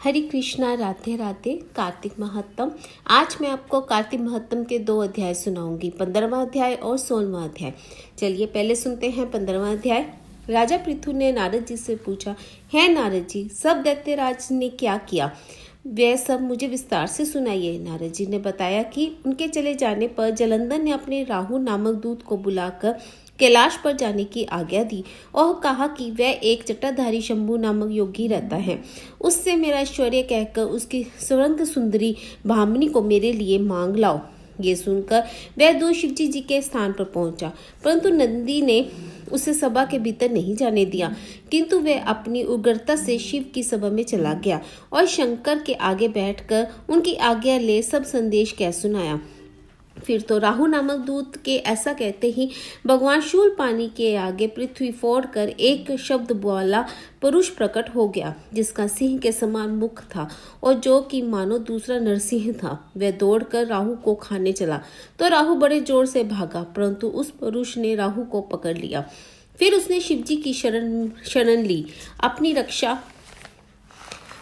हरे कृष्णा, राधे राधे। कार्तिक महात्म। आज मैं आपको कार्तिक महात्म के 2 अध्याय सुनाऊंगी, 15वां अध्याय और 16वां अध्याय। चलिए पहले सुनते हैं 15वां अध्याय। राजा पृथु ने नारद जी से पूछा, है नारद जी, सब दैत्यराज ने क्या किया? वह सब मुझे विस्तार से सुनाइए। नारद जी ने बताया कि उनके चले जाने पर जलंधर ने अपने राहु नामक दूत को बुलाकर कैलाश पर जाने की आज्ञा दी और कहा कि वह एक जटाधारी शंभु नामक योगी रहता है, उससे मेरा ऐश्वर्य कहकर उसकी सुरंग सुंदरी भामिनी को मेरे लिए मांग लाओ। ये सुनकर वह दूत शिवजी जी के स्थान पर पहुंचा, परंतु नंदी ने उसे सभा के भीतर नहीं जाने दिया, किंतु वह अपनी उग्रता से शिव की सभा में चला गया और शंकर के आगे बैठकर उनकी आज्ञा ले सब संदेश कह सुनाया। फिर तो राहु नामक दूत के ऐसा कहते ही भगवान शूल पानी के आगे पृथ्वी फोड़कर एक शब्द वाला पुरुष प्रकट हो गया, जिसका सिंह के समान मुख था और जो कि मानो दूसरा नरसिंह था। वह दौड़कर राहु को खाने चला तो राहु बड़े जोर से भागा, परंतु उस पुरुष ने राहु को पकड़ लिया। फिर उसने शिवजी की शरण ली, अपनी रक्षा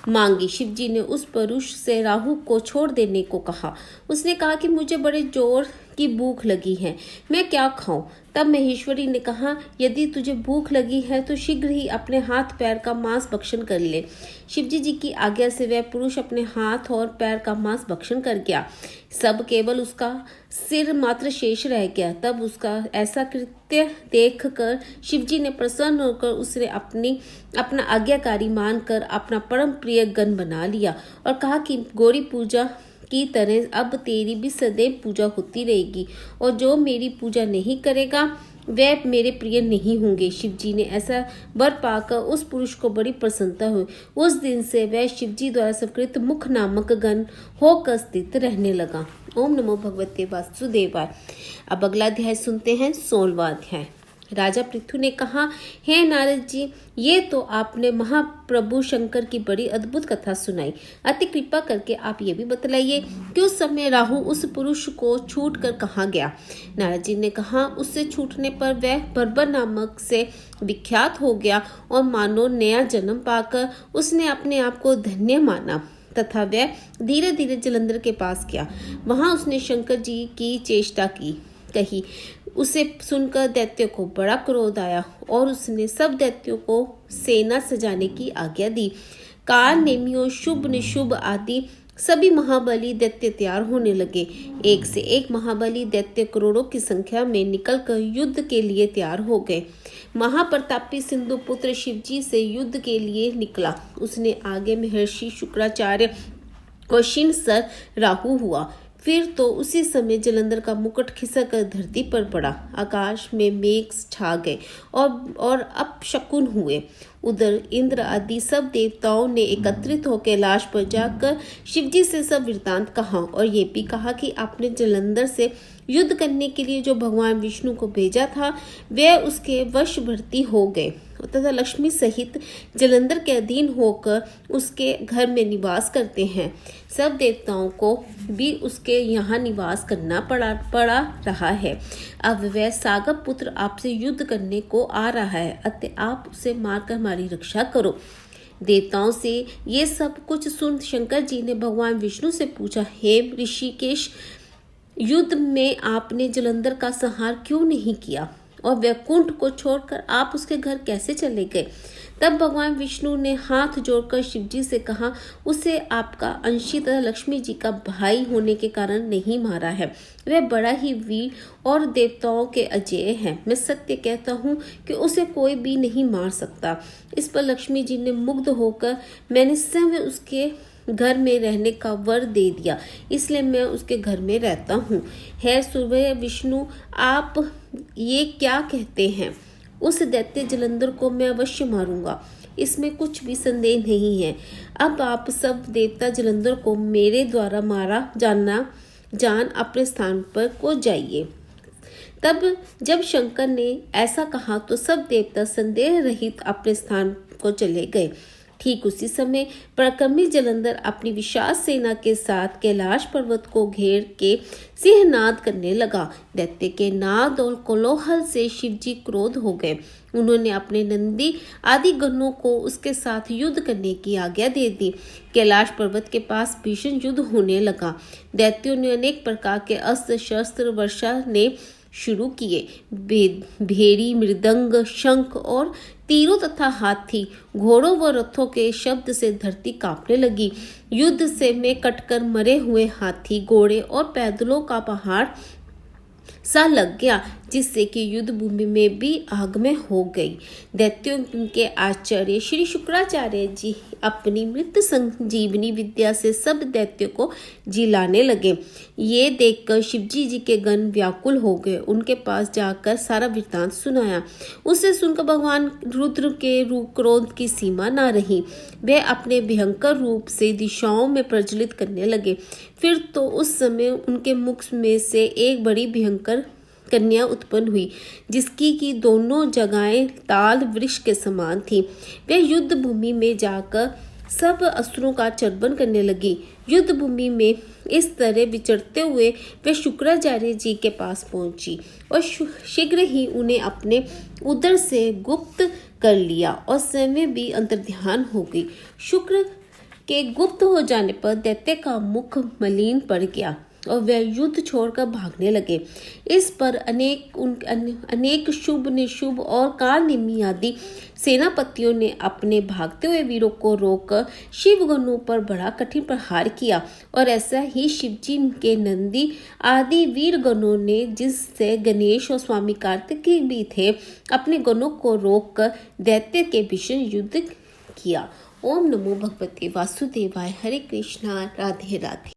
मांगी। शिवजी ने उस पुरुष से राहु को छोड़ देने को कहा। उसने कहा कि मुझे बड़े जोर की भूख लगी है, मैं क्या खाऊं? तब महेश्वरी ने कहा, यदि तुझे भूख लगी है तो शीघ्र ही अपने हाथ पैर का मांस भक्षण कर ले। शिवजी जी की आज्ञा से वह पुरुष अपने हाथ और पैर का मांस भक्षण कर गया। सब केवल उसका सिर मात्र शेष रह गया। तब उसका ऐसा कृत्य देखकर शिवजी ने प्रसन्न होकर उसे अपना आज्ञाकारी मानकर अपना परम प्रिय गण बना लिया और कहा कि गौरी पूजा की तरह अब तेरी भी सदैव पूजा होती रहेगी और जो मेरी पूजा नहीं करेगा वह मेरे प्रिय नहीं होंगे। शिवजी ने ऐसा वर पाकर उस पुरुष को बड़ी प्रसन्नता हुई। उस दिन से वह शिवजी द्वारा स्वीकृत मुख नामक गण होकर स्थित रहने लगा। ओम नमो भगवते वासुदेवाय। अब अगला अध्याय सुनते हैं, 16वां अध्याय। राजा पृथु ने कहा, हे नारद जी, ये तो आपने महाप्रभु शंकर की बड़ी अद्भुत कथा सुनाई। अति कृपा करके आप ये भी बतलाइए कि उस समय राहु उस पुरुष को छूट कर कहाँ गया? नारद जी ने कहा, उससे छूटने पर वह बर्बर नामक से विख्यात हो गया और मानो नया जन्म पाकर उसने अपने आप को धन्य माना तथा वह धीरे धीरे जलंधर के पास गया। वहां उसने शंकर जी की चेष्टा कही। उसे सुनकर दैत्य को बड़ा क्रोध आया और उसने सब दैत्यों को सेना सजाने की आज्ञा दी। काल नेमियों, शुभ निशुभ आदि सभी महाबली दैत्य तैयार होने लगे। एक से एक महाबली दैत्य करोड़ों की संख्या में निकलकर युद्ध के लिए तैयार हो गए। महाप्रतापी सिंधु पुत्र शिवजी से युद्ध के लिए निकला। उसने आगे महर्षि शुक्राचार्य और शिनसर राहु हुआ। फिर तो उसी समय जलंधर का मुकुट खिसक कर धरती पर पड़ा। आकाश में मेघ छा गए और अपशकुन हुए। उधर इंद्र आदि सब देवताओं ने एकत्रित होकर कैलाश पर जाकर शिवजी से सब वृतांत कहा और ये भी कहा कि आपने जलंधर से युद्ध करने के लिए जो भगवान विष्णु को भेजा था वे उसके वशवर्ती हो गए तथा लक्ष्मी सहित जलंधर के अधीन होकर उसके घर में निवास करते हैं। सब देवताओं को भी उसके यहाँ निवास करना पड़ा रहा है। अब वह सागब पुत्र आपसे युद्ध करने को आ रहा है, अतः आप उसे मारकर हमारी रक्षा करो। देवताओं से ये सब कुछ सुन शंकर जी ने भगवान विष्णु से पूछा, हे ऋषिकेश, युद्ध में आपने जलंधर का संहार क्यों नहीं किया और वैकुंठ को छोड़कर आप उसके घर कैसे चले गए? तब भगवान विष्णु ने हाथ जोड़कर शिवजी से कहा, उसे आपका अंशी तथा लक्ष्मी जी का भाई होने के कारण नहीं मारा है। वह बड़ा ही वीर और देवताओं के अजेय है। मैं सत्य कहता हूँ कि उसे कोई भी नहीं मार सकता। इस पर लक्ष्मी जी ने मुग्ध होकर, मैंने स्वयं उसके घर में रहने का वर दे दिया, इसलिए मैं उसके घर में रहता हूँ। है सूर्य विष्णु, आप ये क्या कहते हैं? उस दैत्य जलंधर को मैं अवश्य मारूंगा, इसमें कुछ भी संदेह नहीं है। अब आप सब देवता जलंधर को मेरे द्वारा मारा जान अपने स्थान पर को जाइए। तब जब शंकर ने ऐसा कहा तो सब देवता संदेह रहित अपने स्थान को चले गए। ठीक उसी समय पराक्रमी जलंधर अपनी विशाल सेना के साथ कैलाश पर्वत को घेर के सिंहनाद करने लगा। दैत्य के नाद और कोलाहल से शिवजी क्रोध हो गए। उन्होंने अपने नंदी आदि गणों को उसके साथ युद्ध करने की आज्ञा दे दी। कैलाश पर्वत के पास भीषण युद्ध होने लगा। दैत्यों ने अनेक प्रकार के अस्त्र शस्त्र वर्षा ने शुरू किए। भेड़ी, मृदंग, शंख और तीरों तथा हाथी, घोड़ों व रथों के शब्द से धरती कांपने लगी। युद्ध से में कटकर मरे हुए हाथी, घोड़े और पैदलों का पहाड़ सा लग गया, जिससे कि युद्ध भूमि में भी आगमय हो गई। दैत्यों के आचार्य श्री शुक्राचार्य जी अपनी मृत संजीवनी विद्या से सब दैत्यों को जिलाने लगे। ये देखकर शिवजी जी के गण व्याकुल हो गए। उनके पास जाकर सारा वृत्तांत सुनाया। उसे सुनकर भगवान रुद्र के रूप क्रोध की सीमा न रही। वे अपने भयंकर रूप से दिशाओं में प्रज्वलित करने लगे। फिर तो उस समय उनके मुख में से एक बड़ी भयंकर कन्या उत्पन्न हुई, जिसकी की दोनों जगहें ताल वृक्ष के समान थी। वे युद्ध भूमि में जाकर सब असुरों का चर्बन करने लगी। युद्ध भूमि में इस तरह विचरते हुए वे शुक्राचार्य जी के पास पहुंची और शीघ्र ही उन्हें अपने उदर से गुप्त कर लिया और स्वयं भी अंतर्ध्यान हो गई। शुक्र के गुप्त हो जाने पर दैत्य का मुख मलिन पड़ गया और वे युद्ध छोड़कर भागने लगे। इस पर अनेक शुभ निशुभ और कालनेमी आदि सेनापतियों ने अपने भागते हुए वीरों को रोककर शिवगणों पर बड़ा कठिन प्रहार किया और ऐसा ही शिवजी के नंदी आदि वीर गणों ने, जिससे गणेश और स्वामी कार्तिकेय भी थे, अपने गणों को रोककर दैत्य के भीषण युद्ध किया। ओम नमो भगवते वासुदेवाय। हरे कृष्णा। राधे राधे।